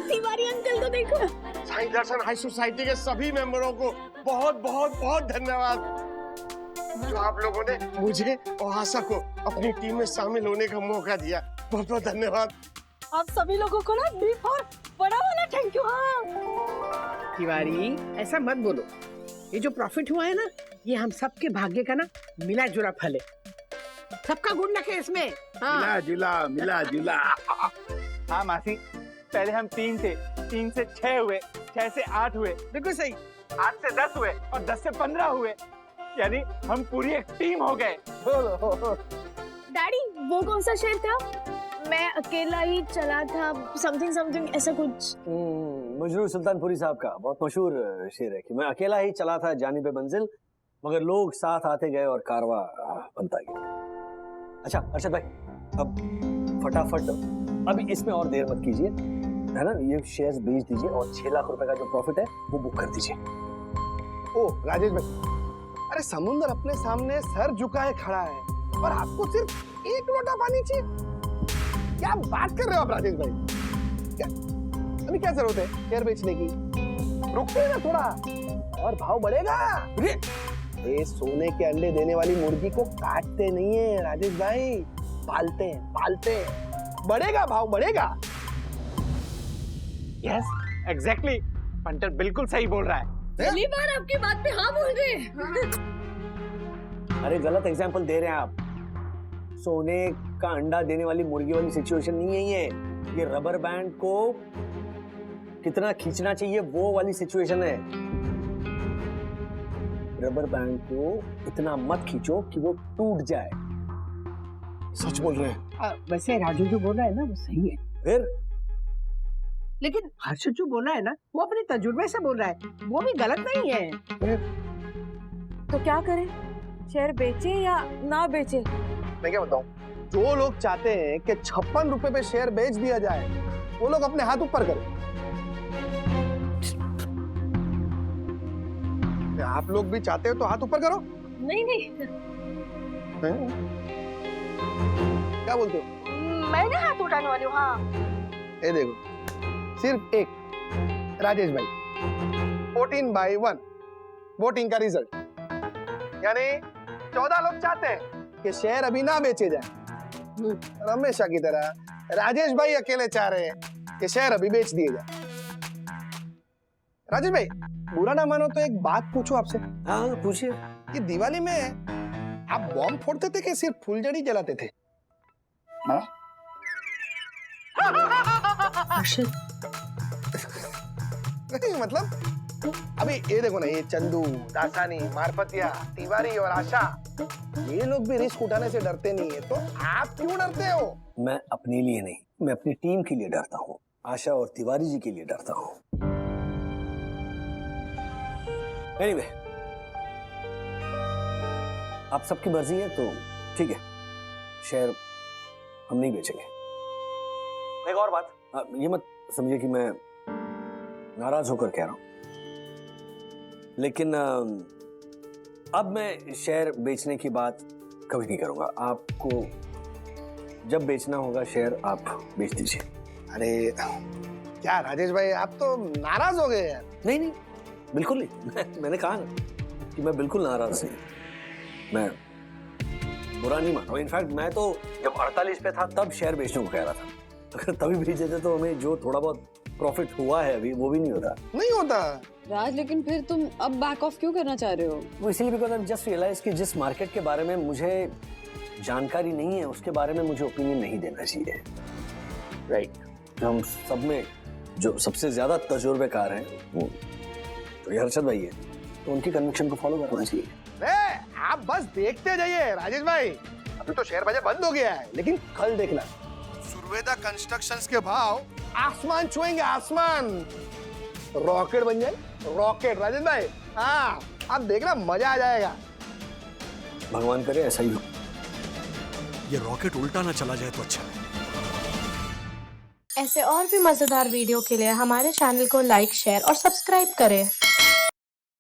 तिवारी अंकल को देखो।
साईं दर्शन हाई सोसाइटी के सभी मेंबरों को बहुत धन्यवाद, जो आप लोगों ने मुझे और आशा को अपनी टीम में शामिल होने का मौका दिया। बहुत धन्यवाद।
आप सभी लोगों को ना डीप और बड़ा वाला थैंक यू। हाँ
तिवारी, ऐसा मत बोलो। ये जो प्रॉफिट हुआ है ना, ये हम सबके भाग्य का ना मिला जुला फल है। सबका गुड लक है इसमें। हाँ।
मिला जुला।
हाँ मासी, पहले हम 3 थे, 3 से 6 हुए, 6 से 8 हुए,
बिल्कुल सही।
8 से 10 हुए और 10 से 15 हुए, यानी हम पूरी एक टीम हो गए।
डैडी वो कौन सा शेर था? मैं अकेला ही चला था, समथिंग ऐसा कुछ।
मजरूर सुल्तानपुरी साहब का बहुत मशहूर शेर है कि मैं अकेला ही चला था जानिबे मंजिल, मगर लोग साथ आते गए और कारवां बनता गया। अच्छा अर्षद भाई, अब फटाफट अभी इसमें और देर मत कीजिए, है ना? ये शेयर्स बेच दीजिए और 6 लाख रुपए का जो प्रॉफिट है वो बुक कर दीजिए।
ओ राजेश भाई, अरे समुद्र अपने सामने सर झुकाए खड़ा है और आपको सिर्फ 1 लोटा पानी चाहिए। क्या बात कर रहे हो आप राजेश भाई? क्या अभी क्या जरूरत है शेयर बेचने की? रुकते ना थोड़ा और भाव बढ़ेगा। ये सोने के अंडे देने वाली मुर्गी को काटते नहीं है राजेश भाई, पालते हैं। बढ़ेगा भाव, बढ़ेगा।
यस एग्जैक्टली, पंटर बिल्कुल सही बोल रहा है।
पहली बार आपकी बात पे हाँ बोल रहे।
अरे गलत एग्जांपल दे रहे हैं आप। सोने का अंडा देने वाली मुर्गी वाली सिचुएशन नहीं है ये। ये रबर बैंड को कितना खींचना चाहिए वो वाली सिचुएशन है। रबर बैंड को इतना मत खींचो कि वो टूट जाए।
सच बोल रहे हैं। वैसे राजू जो बोल रहा है ना वो सही है।
फिर
लेकिन हर्षद जो बोल रहा है ना वो अपने तजुर्बे से बोल रहा है, वो भी गलत नहीं है।
तो क्या करें, शेयर बेचे या ना बेचे?
मैं क्या बताऊं, जो लोग चाहते हैं कि 56 रुपए पे शेयर बेच दिया जाए वो लोग अपने हाथ ऊपर करें। आप लोग भी चाहते हो तो हाथ ऊपर करो।
नहीं नहीं,
क्या बोलते हो?
मैं ना हाथ उठाने वाली हूँ। हाँ
ये देखो, सिर्फ एक राजेश भाई 14/1 वोटिंग का रिजल्ट, यानी 14 लोग चाहते हैं कि शेयर अभी ना बेचे जाए। हमेशा की तरह राजेश भाई अकेले चाह रहे हैं कि शेयर अभी बेच दिए जाए। राजेश भाई, बुरा ना मानो तो एक बात पूछूं आपसे।
हाँ पूछिए।
ये दिवाली में आप बॉम्ब फोड़ते थे कि सिर्फ फुलझड़ी जलाते थे? हाँ? नहीं मतलब अभी ये देखो ना, ये चंदू, दासानी, मारपतिया, तिवारी और आशा, ये लोग भी रिस्क उठाने से डरते नहीं है, तो आप क्यों डरते हो?
मैं अपने लिए नहीं, मैं अपनी टीम के लिए डरता हूँ। आशा और तिवारी जी के लिए डरता हूँ। एनीवे, आप सबकी मर्जी है तो ठीक है, शेयर हम नहीं बेचेंगे। एक और बात, ये मत समझिए कि मैं नाराज होकर कह रहा हूं, लेकिन अब मैं शेयर बेचने की बात कभी नहीं करूंगा। आपको जब बेचना होगा शेयर आप बेच दीजिए।
अरे क्या राजेश भाई, आप तो नाराज हो गए यार।
नहीं नहीं, बिल्कुल नहीं। मैंने कहा ना कि मैं बिल्कुल नाराज नहीं, मैं बुरा नहीं मान रहा हूं। इनफैक्ट मैं तो जब 48 पे था तब शेयर बेचने को कह रहा था। अगर तभी बेच देते तो हमें जो थोड़ा बहुत प्रॉफिट हुआ है अभी वो भी नहीं होता।
नहीं होता
राज, लेकिन फिर तुम अब बैक ऑफ क्यों करना चाह रहे हो?
वो इसीलिए बिकॉज आई जस्ट रियलाइज कि जिस मार्केट के बारे में मुझे जानकारी नहीं है उसके बारे में मुझे ओपिनियन नहीं देना चाहिए। राइट। हम सब में जो सबसे ज्यादा तजुर्बेकार है वो तो ये हर्षद भाई है, तो उनकी कन्विक्शन को फॉलो करना चाहिए।
आप बस देखते जाइए राजेश भाई, अभी तो शेयर बाजार बंद हो गया है, लेकिन कल देखना सुरवेदा कंस्ट्रक्शंस के भाव आसमान छुएंगे, आसमान। रॉकेट बन जाए, रॉकेट राजेश भाई। हाँ, आप देखना मजा आ जाएगा।
भगवान करे ऐसा ही हो।
ये रॉकेट उल्टा ना चला जाए तो अच्छा है।
ऐसे और भी मजेदार वीडियो के लिए हमारे चैनल को लाइक, शेयर और सब्सक्राइब करें।